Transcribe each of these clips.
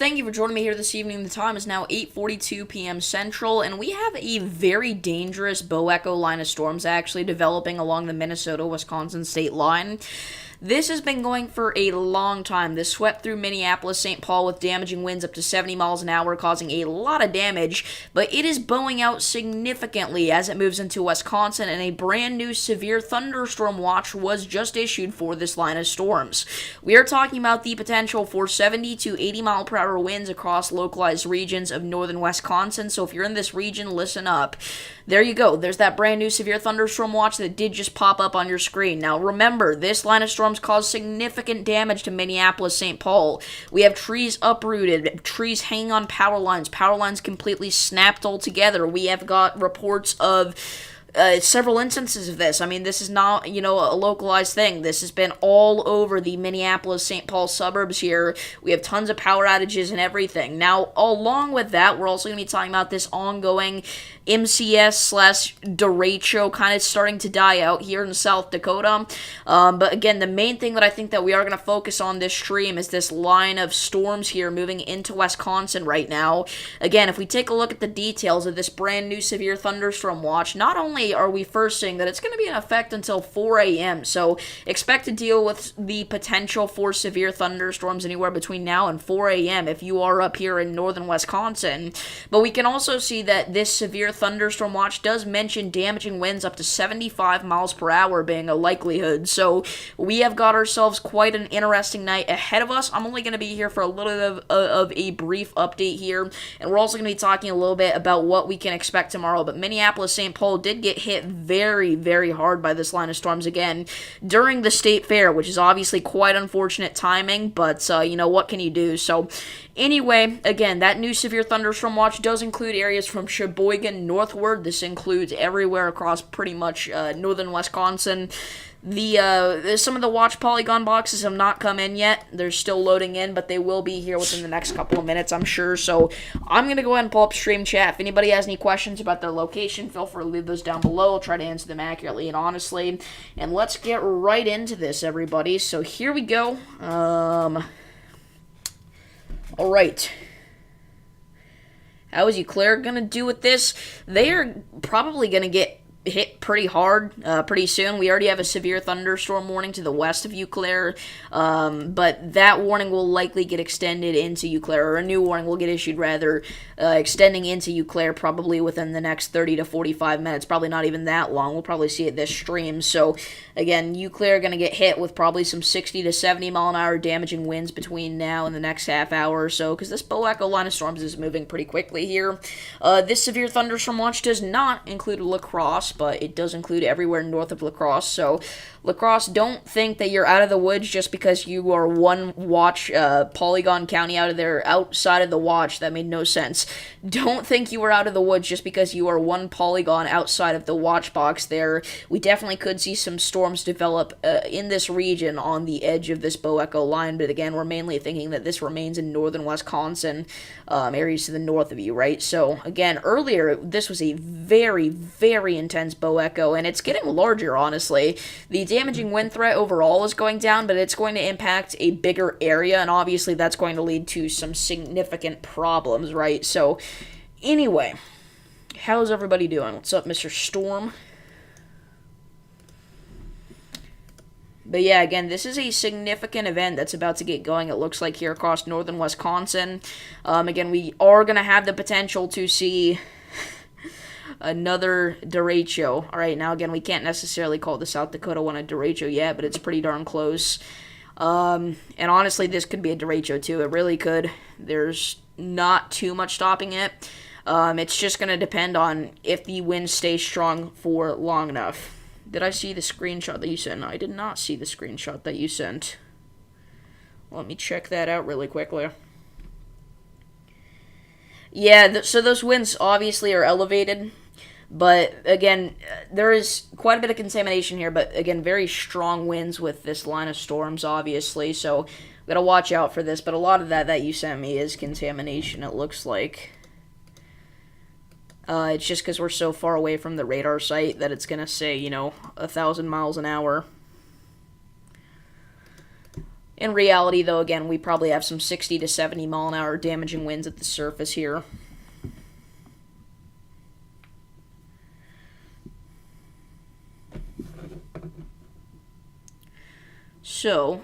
Thank you for joining me here this evening. The time is now 8:42 p.m. Central, and we have a very dangerous bow echo line of storms actually developing along the Minnesota-Wisconsin state line. This has been going for a long time. This swept through Minneapolis, St. Paul with damaging winds up to 70 miles an hour, causing a lot of damage, but it is bowing out significantly as it moves into Wisconsin, and a brand new severe thunderstorm watch was just issued for this line of storms. We are talking about the potential for 70 to 80 mile per hour winds across localized regions of northern Wisconsin, so if you're in this region, listen up. There you go. There's that brand new severe thunderstorm watch that did just pop up on your screen. Now remember, this line of storms caused significant damage to Minneapolis, St. Paul. We have trees uprooted, trees hanging on power lines completely snapped altogether. We have got reports of several instances of this. I mean, this is not, a localized thing. This has been all over the Minneapolis-St. Paul suburbs here. We have tons of power outages and everything. Now, along with that, we're also going to be talking about this ongoing MCS/Derecho kind of starting to die out here in South Dakota. But again, the main thing that I think that we are going to focus on this stream is this line of storms here moving into Wisconsin right now. Again, if we take a look at the details of this brand new severe thunderstorm watch, not only are we first seeing that it's going to be in effect until 4 a.m., so expect to deal with the potential for severe thunderstorms anywhere between now and 4 a.m. if you are up here in northern Wisconsin. But we can also see that this severe thunderstorm watch does mention damaging winds up to 75 miles per hour being a likelihood. So we have got ourselves quite an interesting night ahead of us. I'm only going to be here for a little bit of a brief update here, and we're also going to be talking a little bit about what we can expect tomorrow. But Minneapolis, St. Paul did get hit very, very hard by this line of storms again during the state fair, which is obviously quite unfortunate timing, but what can you do? So anyway, again, that new severe thunderstorm watch does include areas from Sheboygan northward. This includes everywhere across pretty much northern Wisconsin. Some of the watch polygon boxes have not come in yet. They're still loading in, but they will be here within the next couple of minutes, I'm sure. So I'm going to go ahead and pull up stream chat. If anybody has any questions about their location, feel free to leave those down below. I'll try to answer them accurately and honestly. And let's get right into this, everybody. So here we go. All right. How is Euclair going to do with this? They are probably going to get hit pretty hard pretty soon. We already have a severe thunderstorm warning to the west of Euclair, but that warning will likely get extended into Euclair, or a new warning will get issued rather, extending into Euclair probably within the next 30 to 45 minutes, probably not even that long. We'll probably see it this stream. So again, Euclair going to get hit with probably some 60 to 70 mile an hour damaging winds between now and the next half hour or so, because this bow echo line of storms is moving pretty quickly here. This severe thunderstorm watch does not include La Crosse, but it does include everywhere north of La Crosse. So La Crosse, don't think that you're out of the woods just because you are one watch polygon county outside of the watch. That made no sense. Don't think you are out of the woods just because you are one polygon outside of the watch box there. We definitely could see some storms develop in this region on the edge of this bow echo line, but again, we're mainly thinking that this remains in northern Wisconsin, areas to the north of you, right? So again, earlier, this was a very, very intense bow echo, and it's getting larger, honestly. The damaging wind threat overall is going down, but it's going to impact a bigger area, and obviously that's going to lead to some significant problems, right? So anyway, how's everybody doing? What's up, Mr. Storm? But yeah, again, this is a significant event that's about to get going, it looks like, here across northern Wisconsin. Again, we are going to have the potential to see another derecho. All right, now again, we can't necessarily call the South Dakota one a derecho yet, but it's pretty darn close. And honestly, this could be a derecho too. It really could. There's not too much stopping it. It's just going to depend on if the winds stay strong for long enough. Did I see the screenshot that you sent? No, I did not see the screenshot that you sent. Let me check that out really quickly. Yeah, so those winds obviously are elevated. But again, there is quite a bit of contamination here, but again, very strong winds with this line of storms, obviously, so we gotta watch out for this. But a lot of that you sent me is contamination, it looks like. It's just because we're so far away from the radar site that it's gonna say, 1,000 miles an hour. In reality, though, again, we probably have some 60 to 70 mile an hour damaging winds at the surface here. So,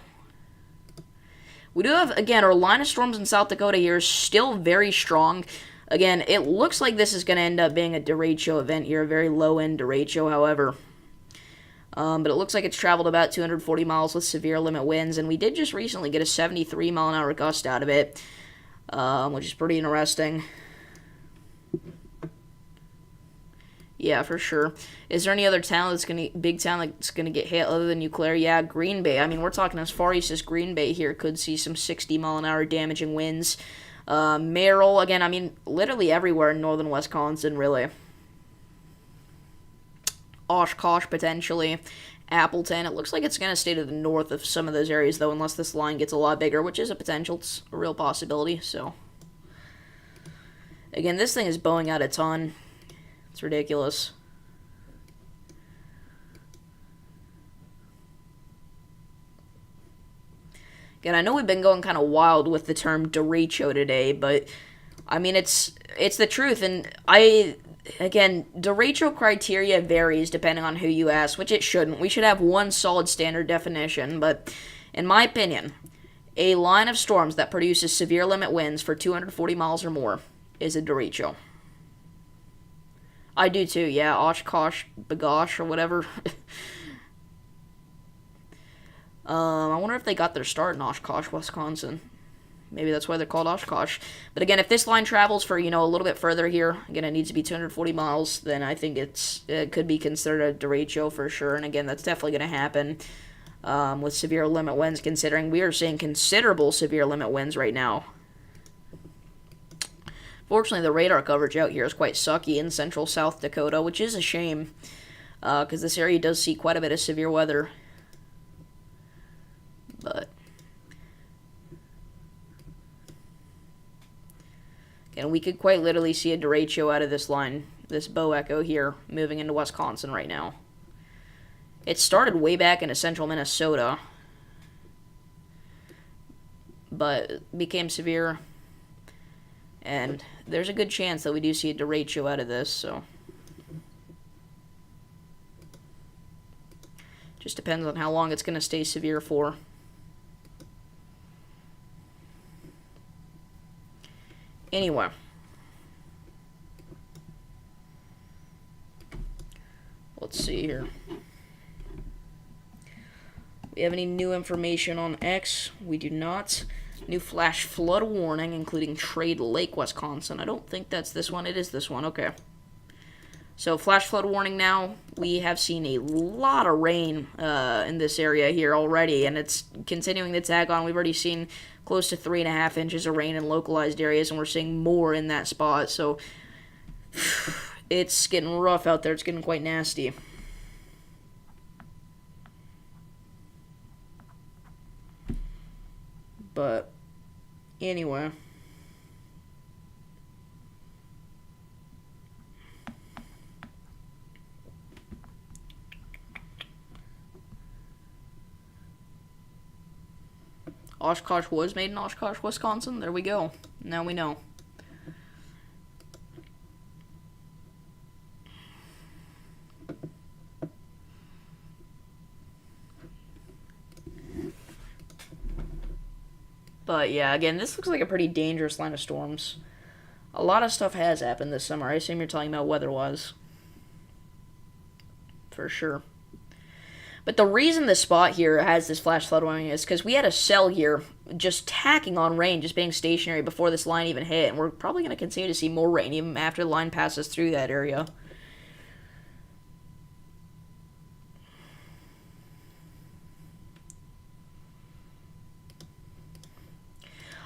we do have, again, our line of storms in South Dakota here is still very strong. Again, it looks like this is going to end up being a derecho event here, a very low-end derecho, however. But it looks like it's traveled about 240 miles with severe limit winds, and we did just recently get a 73 mile an hour gust out of it, which is pretty interesting. Yeah, for sure. Is there any other town big town that's gonna get hit other than Eau Claire? Yeah, Green Bay. I mean, we're talking as far east as Green Bay here could see some 60 mile an hour damaging winds. Merrill, again, I mean, literally everywhere in northern Wisconsin, really. Oshkosh, potentially. Appleton. It looks like it's going to stay to the north of some of those areas, though, unless this line gets a lot bigger, which is a potential. It's a real possibility, so. Again, this thing is bowing out a ton. It's ridiculous. Again, I know we've been going kind of wild with the term derecho today, but, I mean, it's the truth, and again, derecho criteria varies depending on who you ask, which it shouldn't. We should have one solid standard definition, but in my opinion, a line of storms that produces severe limit winds for 240 miles or more is a derecho. I do too, yeah, Oshkosh, Bagosh, or whatever. I wonder if they got their start in Oshkosh, Wisconsin. Maybe that's why they're called Oshkosh. But again, if this line travels for, a little bit further here, again, it needs to be 240 miles, then I think it could be considered a derecho for sure. And again, that's definitely going to happen with severe limit winds, considering we are seeing considerable severe limit winds right now. Fortunately, the radar coverage out here is quite sucky in central South Dakota, which is a shame, because this area does see quite a bit of severe weather. But and we could quite literally see a derecho out of this line, this bow echo here, moving into Wisconsin right now. It started way back into central Minnesota, but became severe, and there's a good chance that we do see a derecho out of this, so. Just depends on how long it's going to stay severe for. Anyway. Let's see here. We have any new information on X? We do not. New flash flood warning, including Trade Lake, Wisconsin. I don't think that's this one. It is this one. Okay. So, flash flood warning now. We have seen a lot of rain in this area here already, and it's continuing to tag on. We've already seen close to 3.5 inches of rain in localized areas, and we're seeing more in that spot. So, it's getting rough out there. It's getting quite nasty. But, anyway. Oshkosh was made in Oshkosh, Wisconsin. There we go. Now we know. But yeah, again, this looks like a pretty dangerous line of storms. A lot of stuff has happened this summer. I assume you're talking about weather-wise. For sure. But the reason this spot here has this flash flood warning is because we had a cell here just tacking on rain, just being stationary before this line even hit. And we're probably going to continue to see more rain even after the line passes through that area.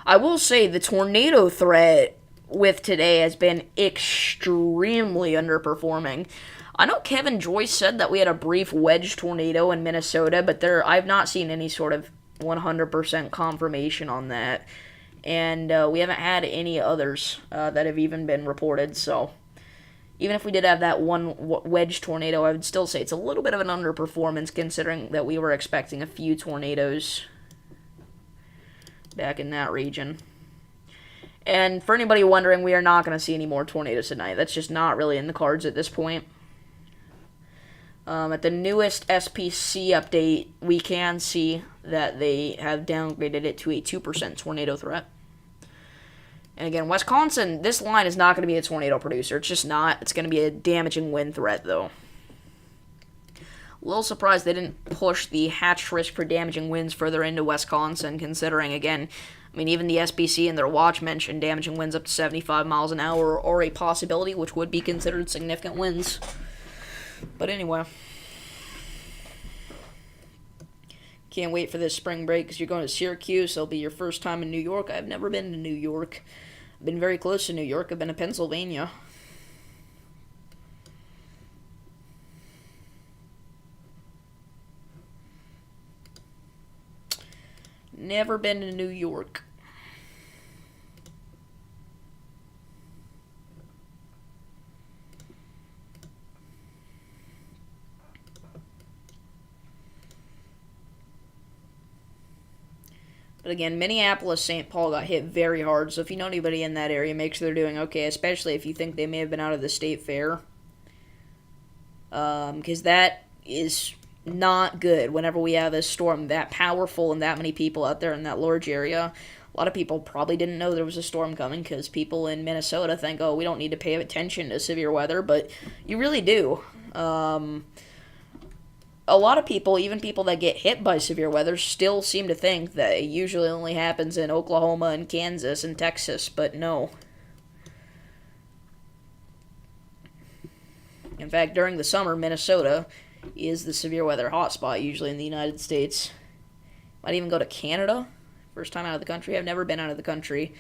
I will say the tornado threat with today has been extremely underperforming. I know Kevin Joyce said that we had a brief wedge tornado in Minnesota, but I've not seen any sort of 100% confirmation on that. And we haven't had any others that have even been reported, so even if we did have that one wedge tornado, I would still say it's a little bit of an underperformance considering that we were expecting a few tornadoes. back in that region. And for anybody wondering, we are not going to see any more tornadoes tonight. That's just not really in the cards at this point. At the newest SPC update, we can see that they have downgraded it to a 2% tornado threat. And again, Wisconsin, this line is not going to be a tornado producer. It's just not. It's going to be a damaging wind threat, though. A little surprised they didn't push the hatch risk for damaging winds further into Wisconsin, considering, again, I mean, even the SPC in their watch mentioned damaging winds up to 75 miles an hour or a possibility, which would be considered significant winds. But anyway, can't wait for this spring break because you're going to Syracuse. It'll be your first time in New York. I've never been to New York. I've been very close to New York. I've been to Pennsylvania. Never been to New York. But again, Minneapolis, St. Paul got hit very hard, so if you know anybody in that area, make sure they're doing okay, especially if you think they may have been out of the state fair. Because that is not good whenever we have a storm that powerful and that many people out there in that large area. A lot of people probably didn't know there was a storm coming because people in Minnesota think, oh, we don't need to pay attention to severe weather, but you really do. A lot of people, even people that get hit by severe weather, still seem to think that it usually only happens in Oklahoma and Kansas and Texas, but no. In fact, during the summer, Minnesota is the severe weather hotspot usually in the United States. Might even go to Canada. First time out of the country. I've never been out of the country.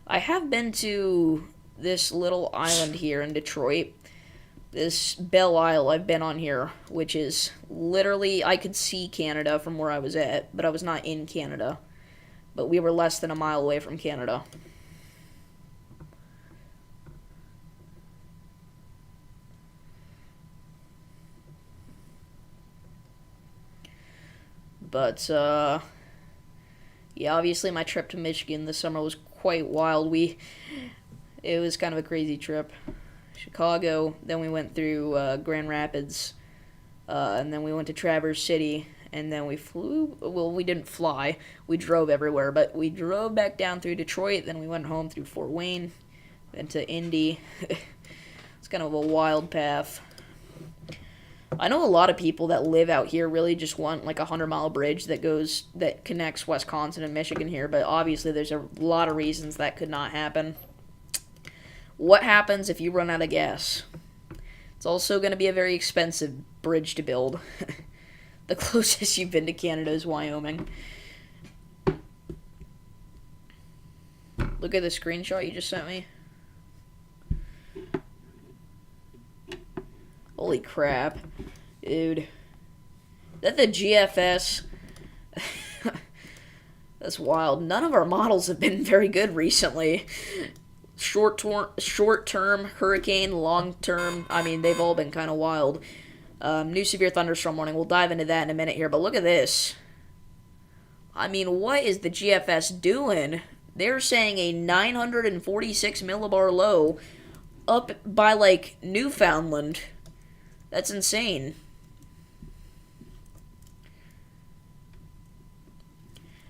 I have been to this little island here in Detroit. This Belle Isle I've been on here, which is literally, I could see Canada from where I was at, but I was not in Canada. But we were less than a mile away from Canada. But, yeah, obviously my trip to Michigan this summer was quite wild. It was kind of a crazy trip. Chicago, then we went through Grand Rapids, and then we went to Traverse City, and then we flew. Well, we didn't fly. We drove everywhere, but we drove back down through Detroit, then we went home through Fort Wayne, then to Indy. It's kind of a wild path. I know a lot of people that live out here really just want like a 100-mile bridge that connects Wisconsin and Michigan here, but obviously there's a lot of reasons that could not happen. What happens if you run out of gas? It's also going to be a very expensive bridge to build. The closest you've been to Canada is Wyoming. Look at the screenshot you just sent me. Holy crap. Dude. Is that the GFS? That's wild. None of our models have been very good recently. Short-term, hurricane, long-term, I mean, they've all been kind of wild. New severe thunderstorm warning. We'll dive into that in a minute here, but look at this. I mean, what is the GFS doing? They're saying a 946 millibar low up by, like, Newfoundland. That's insane.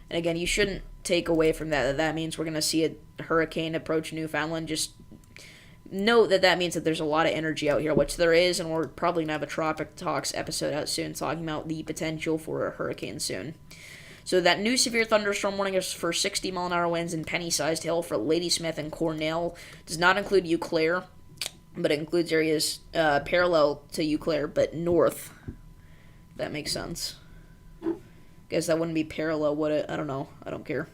And again, you shouldn't take away from that means we're going to see a hurricane approach Newfoundland. Just note that means that there's a lot of energy out here, which there is, and we're probably going to have a Tropic Talks episode out soon talking about the potential for a hurricane soon. So that new severe thunderstorm warning is for 60-mile-an-hour winds and penny-sized hail for Ladysmith and Cornell. Does not include Eau Claire, but it includes areas parallel to Eau Claire, but north. If that makes sense. Guess that wouldn't be parallel, would it? I don't know. I don't care.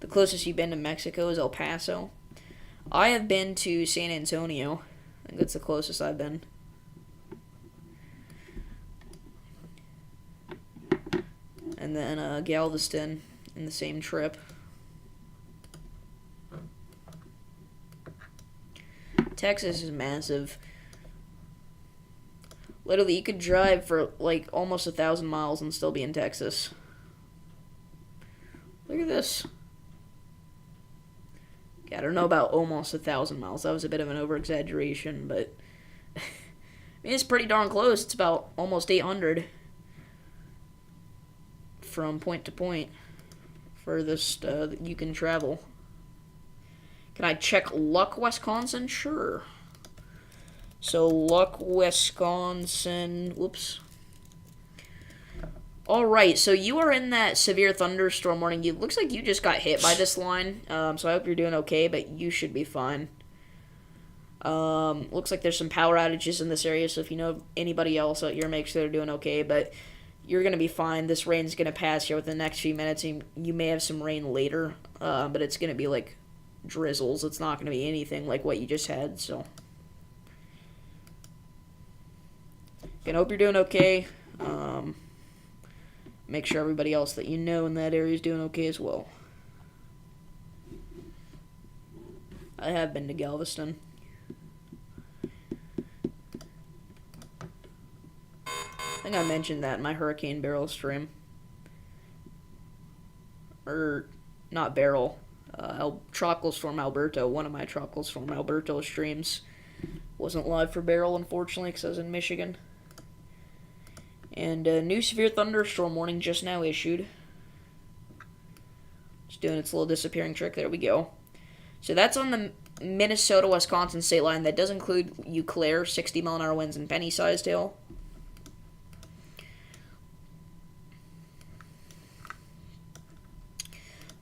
The closest you've been to Mexico is El Paso. I have been to San Antonio. I think that's the closest I've been. And then Galveston in the same trip. Texas is massive. Literally, you could drive for like almost 1,000 miles and still be in Texas. Look at at this. Yeah, I don't know about almost 1,000 miles. That was a bit of an over-exaggeration, but I mean, it's pretty darn close. It's about almost 800 from point to point. Furthest that you can travel. Can I check Luck, Wisconsin? Sure. So, Luck, Wisconsin. Whoops. Alright, so you are in that severe thunderstorm warning. It looks like you just got hit by this line. So I hope you're doing okay, but you should be fine. Looks like there's some power outages in this area, so if you know anybody else out here, make sure they're doing okay. But you're going to be fine. This rain's going to pass here within the next few minutes. You may have some rain later, but it's going to be like drizzles. It's not going to be anything like what you just had, so. Again, hope you're doing okay. Make sure everybody else that you know in that area is doing okay as well. I have been to Galveston. I think I mentioned that in my Hurricane Barrel stream. Or, not Barrel. Tropical Storm Alberto. One of my Tropical Storm Alberto streams. Wasn't live for Barrel, unfortunately, because I was in Michigan. And a new severe thunderstorm warning just now issued. Just doing its little disappearing trick. There we go. So that's on the Minnesota-Wisconsin state line. That does include Eau Claire, 60-mile-an-hour winds, and penny-sized hail.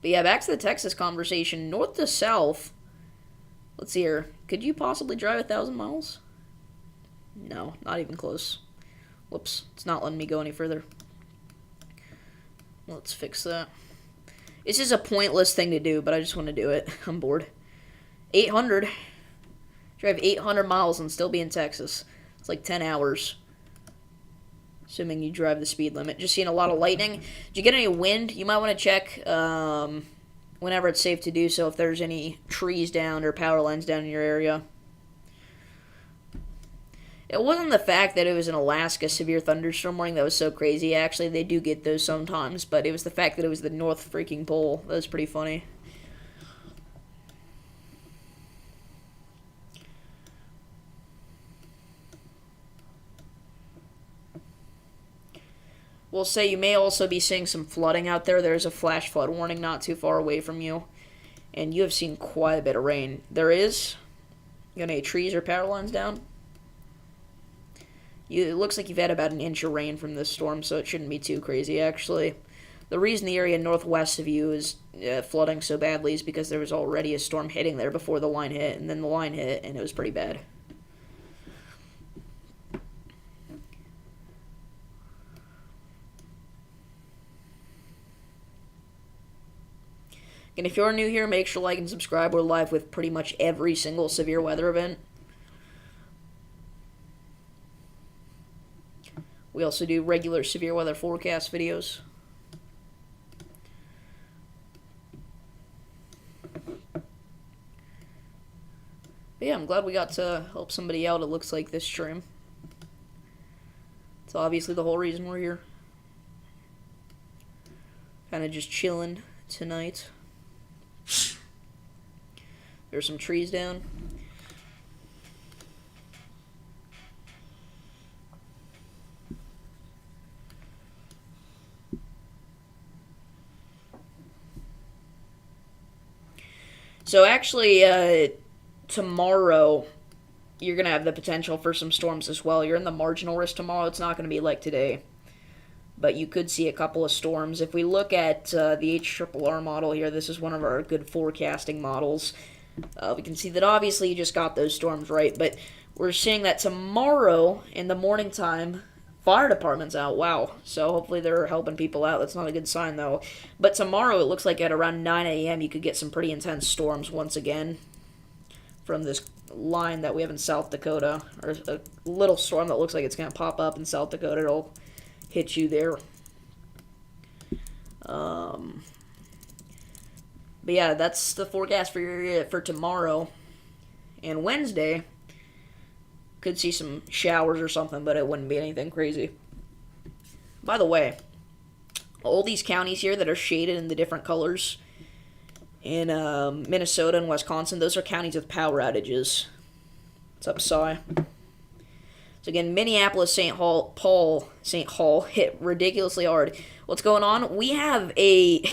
But yeah, back to the Texas conversation. North to south. Let's see here. Could you possibly drive 1,000 miles? No, not even close. Whoops, it's not letting me go any further. Let's fix that. This is a pointless thing to do, but I just want to do it. I'm bored. 800. Drive 800 miles and still be in Texas. It's like 10 hours. Assuming you drive the speed limit. Just seeing a lot of lightning. Did you get any wind? You might want to check whenever it's safe to do so if there's any trees down or power lines down in your area. It wasn't the fact that it was an Alaska severe thunderstorm warning that was so crazy. Actually, they do get those sometimes, but it was the fact that it was the North freaking Pole. That was pretty funny. We'll say you may also be seeing some flooding out there. There's a flash flood warning not too far away from you, and you have seen quite a bit of rain. There is. You got any trees or power lines down? It looks like you've had about an inch of rain from this storm, so it shouldn't be too crazy, actually. The reason the area northwest of you is flooding so badly is because there was already a storm hitting there before the line hit, and then the line hit, and it was pretty bad. And if you're new here, make sure to like and subscribe. We're live with pretty much every single severe weather event. We also do regular severe weather forecast videos. But yeah, I'm glad we got to help somebody out, it looks like, this stream. It's obviously the whole reason we're here. Kind of just chilling tonight. There's some trees down. So actually, tomorrow, you're going to have the potential for some storms as well. You're in the marginal risk tomorrow. It's not going to be like today. But you could see a couple of storms. If we look at the HRRR model here, this is one of our good forecasting models. We can see that obviously you just got those storms right. But we're seeing that tomorrow in the morning time, fire department's out. Wow. So hopefully they're helping people out. That's not a good sign, though. But tomorrow, it looks like at around 9 a.m., you could get some pretty intense storms once again from this line that we have in South Dakota. Or a little storm that looks like it's going to pop up in South Dakota. It'll hit you there. But yeah, that's the forecast for your area for tomorrow. And Wednesday, could see some showers or something, but it wouldn't be anything crazy. By the way, All these counties here that are shaded in the different colors in Minnesota and Wisconsin, those are counties with power outages. What's up, Cy? So again, Minneapolis, St. Paul hit ridiculously hard. What's going on? We have a...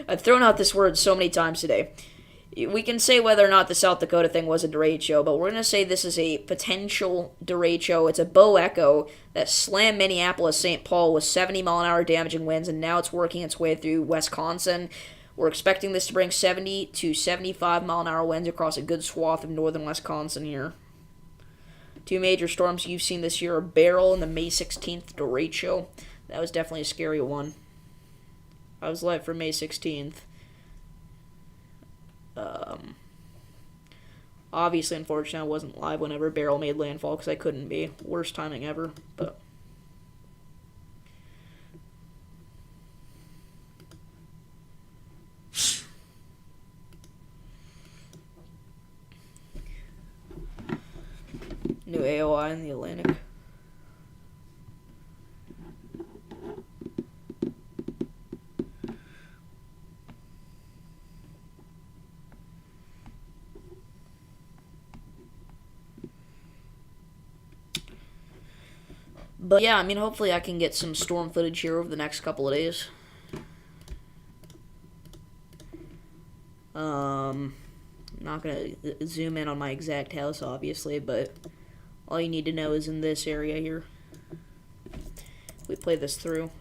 I've thrown out this word so many times today. We can say whether or not the South Dakota thing was a derecho, but we're going to say this is a potential derecho. It's a bow echo that slammed Minneapolis, St. Paul with 70-mile-an-hour damaging winds, and now it's working its way through Wisconsin. We're expecting this to bring 70 to 75-mile-an-hour winds across a good swath of northern Wisconsin here. Two major storms you've seen this year are Beryl and the May 16th derecho. That was definitely a scary one. I was live for May 16th. Obviously, unfortunately, I wasn't live whenever Beryl made landfall because I couldn't be. Worst timing ever, but... New AOI in the Atlantic. But yeah, I mean, hopefully I can get some storm footage here over the next couple of days. I'm not going to zoom in on my exact house, obviously, but all you need to know is in this area here. We play this through.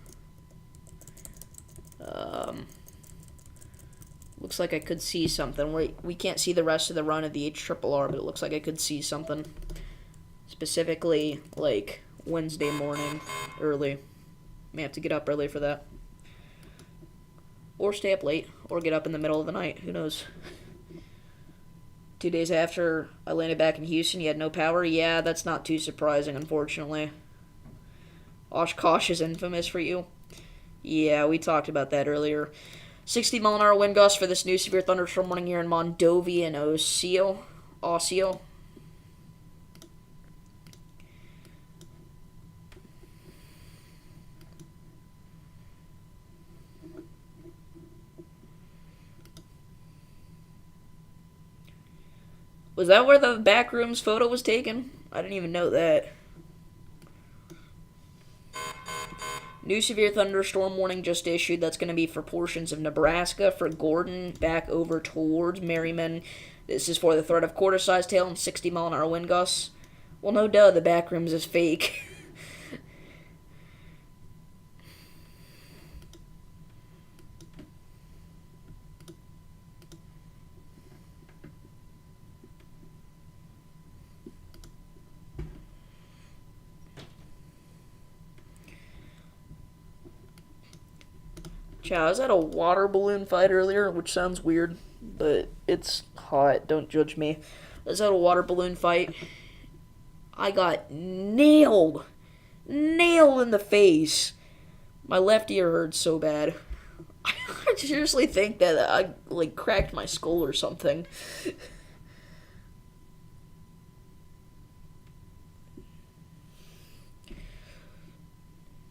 Looks like I could see something. We can't see the rest of the run of the HRRR, but it looks like I could see something. Specifically, like... Wednesday morning, early. May have to get up early for that. Or stay up late, or get up in the middle of the night. Who knows? 2 days after I landed back in Houston, you had no power? Yeah, that's not too surprising, unfortunately. Oshkosh is infamous for you. Yeah, we talked about that earlier. 60-mile-an-hour wind gusts for this new severe thunderstorm warning here in Mondovi and Osseo. Was that where the backrooms photo was taken? I didn't even know that. New severe thunderstorm warning just issued. That's going to be for portions of Nebraska, for Gordon, back over towards Merriman. This is for the threat of quarter-sized hail and 60-mile-an-hour wind gusts. Well, no duh, the backrooms is fake. Chow, I was at a water balloon fight earlier, which sounds weird, but it's hot. Don't judge me. I was at a water balloon fight. I got nailed. Nailed in the face. My left ear hurt so bad. I seriously think that I, like, cracked my skull or something.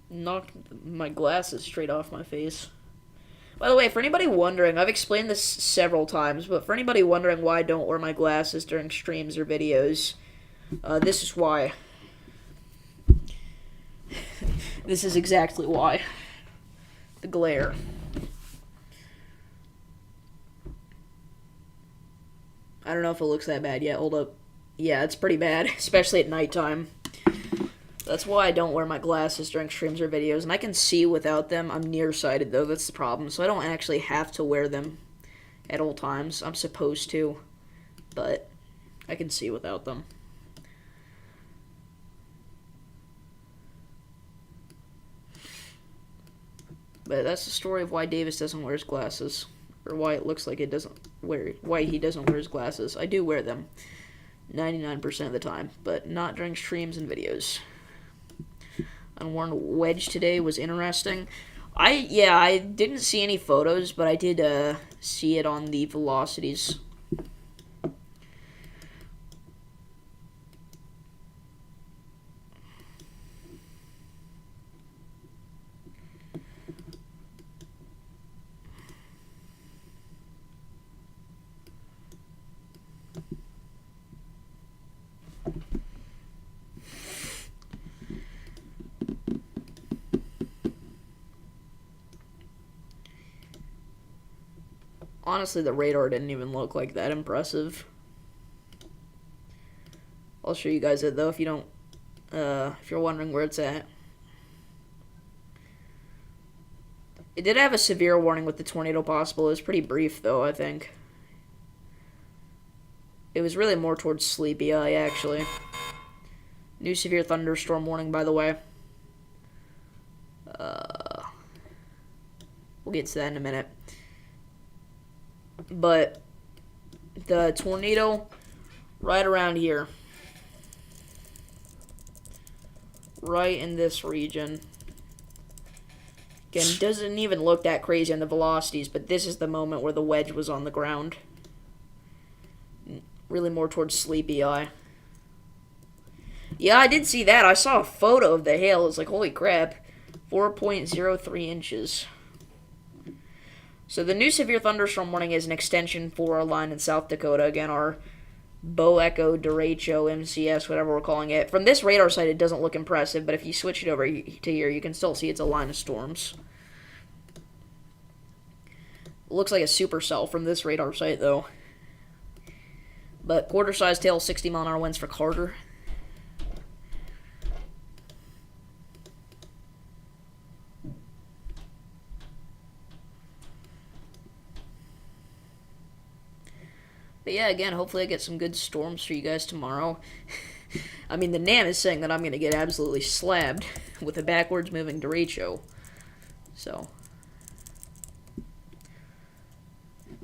Knocked my glasses straight off my face. By the way, for anybody wondering, I've explained this several times, but for anybody wondering why I don't wear my glasses during streams or videos, this is why. This is exactly why. The glare. I don't know if it looks that bad yet. Hold up. Yeah, it's pretty bad, especially at nighttime. That's why I don't wear my glasses during streams or videos, and I can see without them. I'm nearsighted, though. That's the problem, so I don't actually have to wear them at all times. I'm supposed to, but I can see without them. But that's the story of why Davis doesn't wear his glasses, or why it looks like why he doesn't wear his glasses. I do wear them 99% of the time, but not during streams and videos. Unworn wedge today was interesting. I didn't see any photos, but I did see it on the velocities. Honestly, the radar didn't even look like that impressive. I'll show you guys it though if you don't, if you're wondering where it's at. It did have a severe warning with the tornado possible. It was pretty brief though, I think. It was really more towards Sleepy Eye, actually. New severe thunderstorm warning, by the way. We'll get to that in a minute. But the tornado right around here. Right in this region. Again, doesn't even look that crazy on the velocities, but this is the moment where the wedge was on the ground. Really more towards Sleepy Eye. Yeah, I did see that. I saw a photo of the hail. It's like, holy crap. 4.03 inches. So the new severe thunderstorm warning is an extension for our line in South Dakota. Again, our Bo Echo Derecho MCS, whatever we're calling it. From this radar site, it doesn't look impressive, but if you switch it over to here, you can still see it's a line of storms. It looks like a supercell from this radar site, though. But quarter-sized tail, 60-mile-an-hour winds for Carter. But yeah, again, hopefully I get some good storms for you guys tomorrow. I mean, the NAM is saying that I'm going to get absolutely slabbed with a backwards moving derecho. So.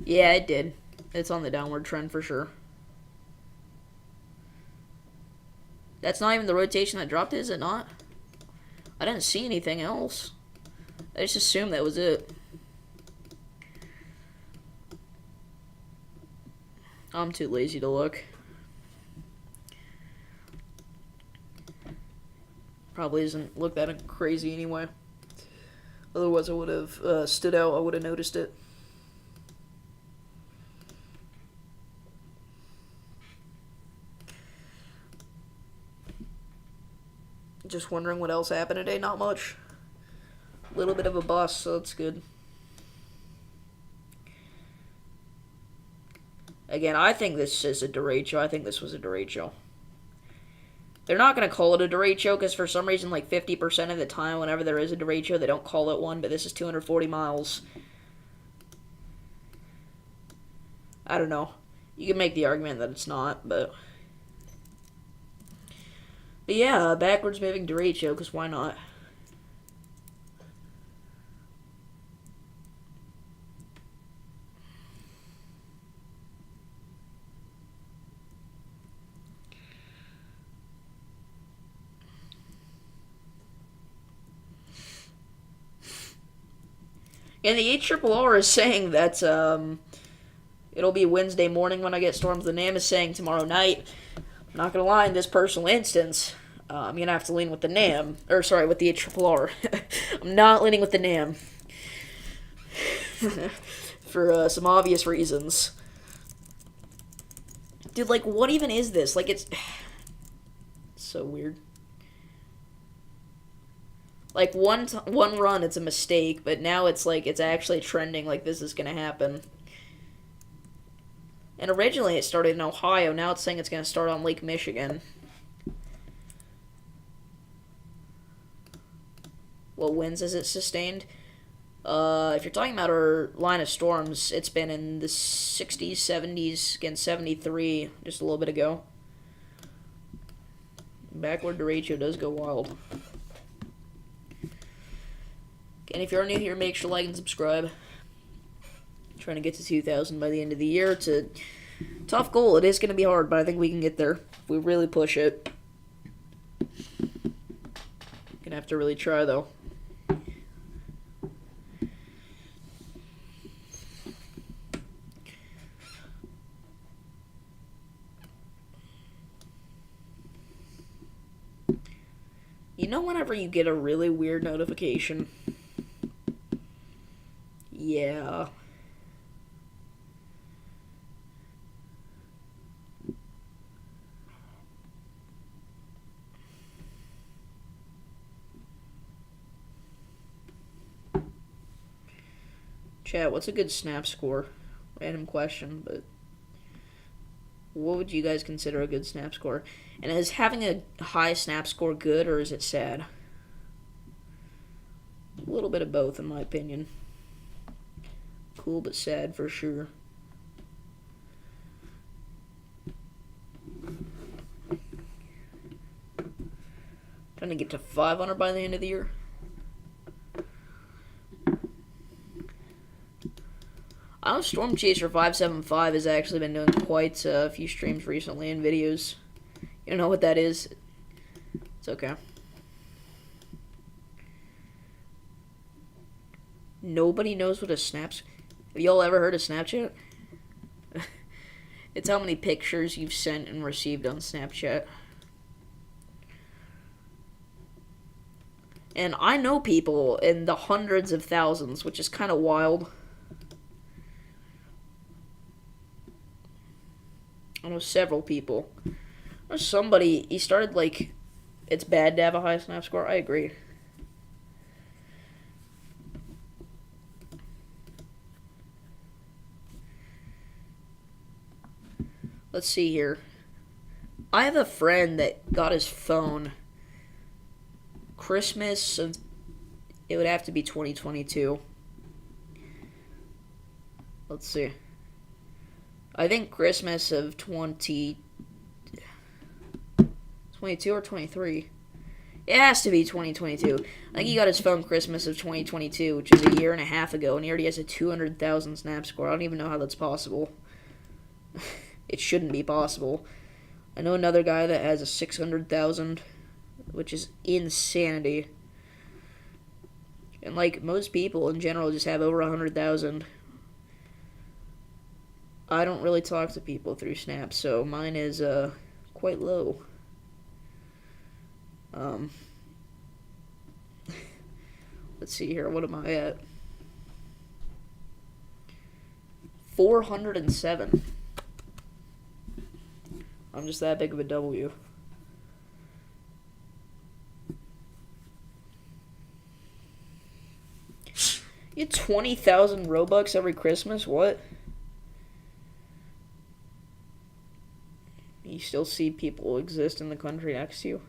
Yeah, it did. It's on the downward trend for sure. That's not even the rotation that dropped it, is it not? I didn't see anything else. I just assumed that was it. I'm too lazy to look. Probably doesn't look that crazy anyway. Otherwise I would have stood out, I would have noticed it. Just wondering what else happened today. Not much. A little bit of a bust, so that's good. Again, I think this is a derecho. I think this was a derecho. They're not going to call it a derecho because for some reason, like 50% of the time, whenever there is a derecho, they don't call it one, but this is 240 miles. I don't know. You can make the argument that it's not, but yeah, backwards moving derecho, because why not? And the HRRR is saying that it'll be Wednesday morning when I get storms. The NAM is saying tomorrow night. I'm not going to lie, in this personal instance, I'm going to have to lean with the NAM. Or, sorry, with the HRRR. I'm not leaning with the NAM. For some obvious reasons. Dude, like, what even is this? Like, it's so weird. Like, one run, it's a mistake, but now it's like, it's actually trending like this is going to happen. And originally it started in Ohio, now it's saying it's going to start on Lake Michigan. What winds has it sustained? If you're talking about our line of storms, it's been in the 60s, 70s, again 73, just a little bit ago. Backward derecho does go wild. And if you're new here, make sure to like and subscribe. Trying to get to 2,000 by the end of the year. It's a tough goal. It is going to be hard, but I think we can get there if we really push it. Gonna have to really try, though. You know whenever you get a really weird notification? Yeah. Chat, what's a good snap score? Random question, but what would you guys consider a good snap score? And is having a high snap score good, or is it sad? A little bit of both, in my opinion. Cool, but sad for sure. Trying to get to 500 by the end of the year. I know Storm Chaser 575 has actually been doing quite a few streams recently and videos. You don't know what that is? It's okay. Nobody knows what a Snaps. Have y'all ever heard of Snapchat? It's how many pictures you've sent and received on Snapchat. And I know people in the hundreds of thousands, which is kind of wild. I know several people. There's somebody, he started like, it's bad to have a high snap score. I agree. Let's see here. I have a friend that got his phone Christmas of, it would have to be 2022. Let's see. I think Christmas of 2022 or 23. It has to be 2022. I think he got his phone Christmas of 2022, which is a year and a half ago, and he already has a 200,000 snap score. I don't even know how that's possible. It shouldn't be possible. I know another guy that has a 600,000, which is insanity. And like most people in general just have over 100,000. I don't really talk to people through Snap, so mine is quite low. Let's see here. What am I at? 407. I'm just that big of a W. You get 20,000 Robux every Christmas? What? You still see people exist in the country next to you?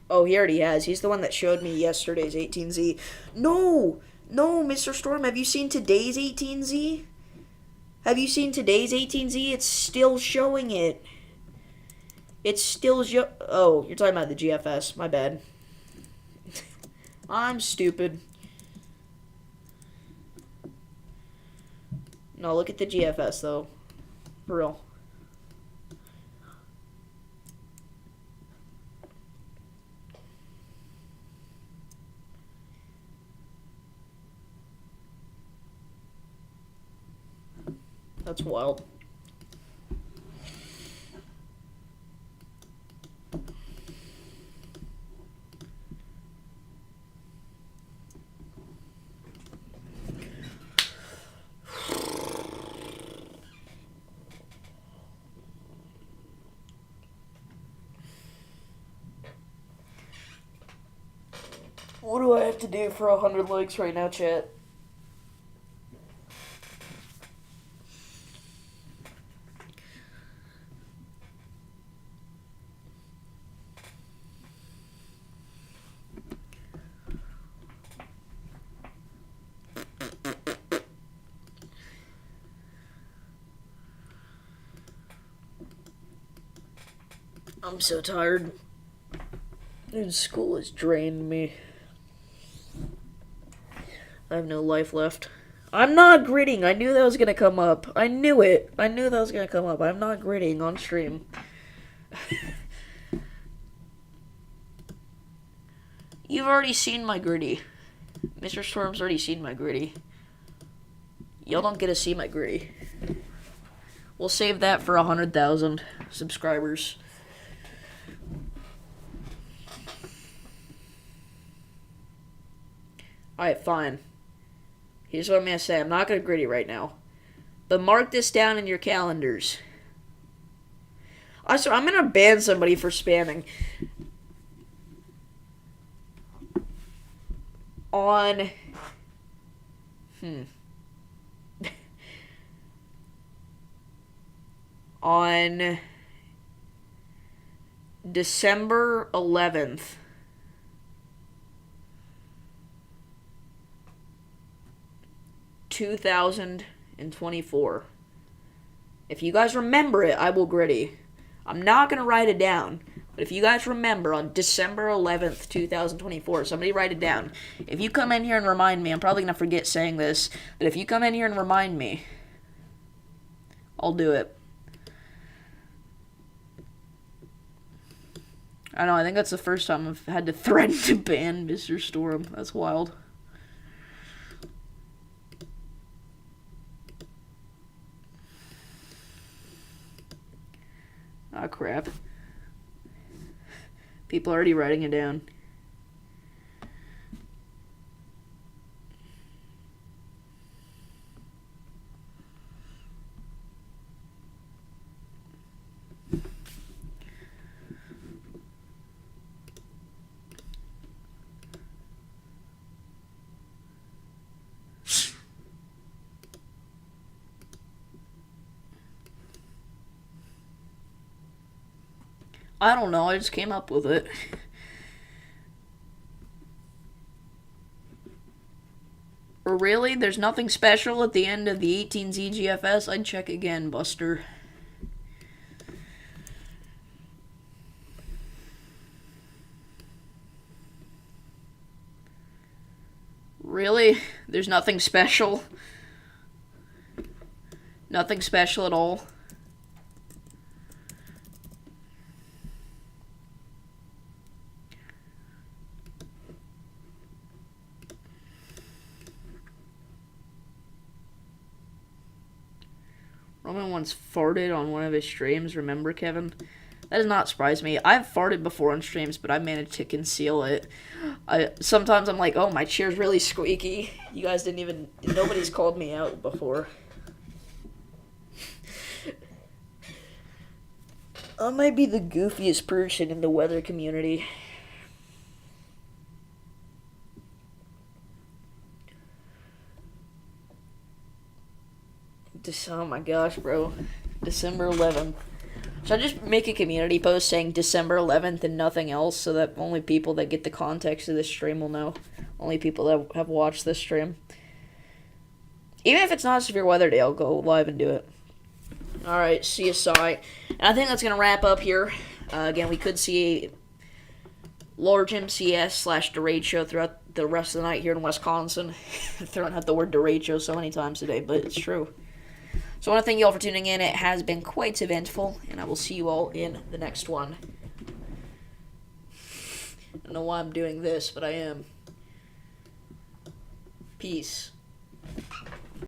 Oh, he already has. He's the one that showed me yesterday's 18Z. No! No, Mr. Storm, have you seen today's 18Z? Have you seen today's 18Z? It's still showing it. It's still oh, you're talking about the GFS. My bad. I'm stupid. No, look at the GFS, though. For real. That's wild. What do I have to do for 100 likes right now, chat? I'm so tired. Dude, school has drained me. I have no life left. I'm not gritting. I knew that was going to come up. I knew it. I knew that was going to come up. I'm not gritting on stream. You've already seen my gritty. Mr. Storm's already seen my gritty. Y'all don't get to see my gritty. We'll save that for 100,000 subscribers. Alright, fine. Here's what I'm going to say. I'm not going to gritty right now. But mark this down in your calendars. I'm going to ban somebody for spamming. on on December 11th, 2024. If you guys remember it, I will gritty. I'm not going to write it down. But if you guys remember, on December 11th, 2024, somebody write it down. If you come in here and remind me, I'm probably going to forget saying this, but if you come in here and remind me, I'll do it. I know, I think that's the first time I've had to threaten to ban Mr. Storm. That's wild. Ah, crap. People are already writing it down. I don't know, I just came up with it. Or really? There's nothing special at the end of the 18Z GFS? I'd check again, Buster. Really? There's nothing special? Nothing special at all? Roman once farted on one of his streams, remember, Kevin? That does not surprise me. I've farted before on streams, but I managed to conceal it. Sometimes I'm like, oh, my chair's really squeaky. You guys didn't even... Nobody's called me out before. I might be the goofiest person in the weather community. Oh my gosh, bro. December 11th. Should I just make a community post saying December 11th and nothing else so that only people that get the context of this stream will know? Only people that have watched this stream. Even if it's not a severe weather day, I'll go live and do it. Alright, CSI. And I think that's going to wrap up here. Again, we could see a large MCS / Derecho throughout the rest of the night here in Wisconsin. Throwing out the word Derecho so many times today, but it's true. So I want to thank you all for tuning in. It has been quite eventful, and I will see you all in the next one. I don't know why I'm doing this, but I am. Peace.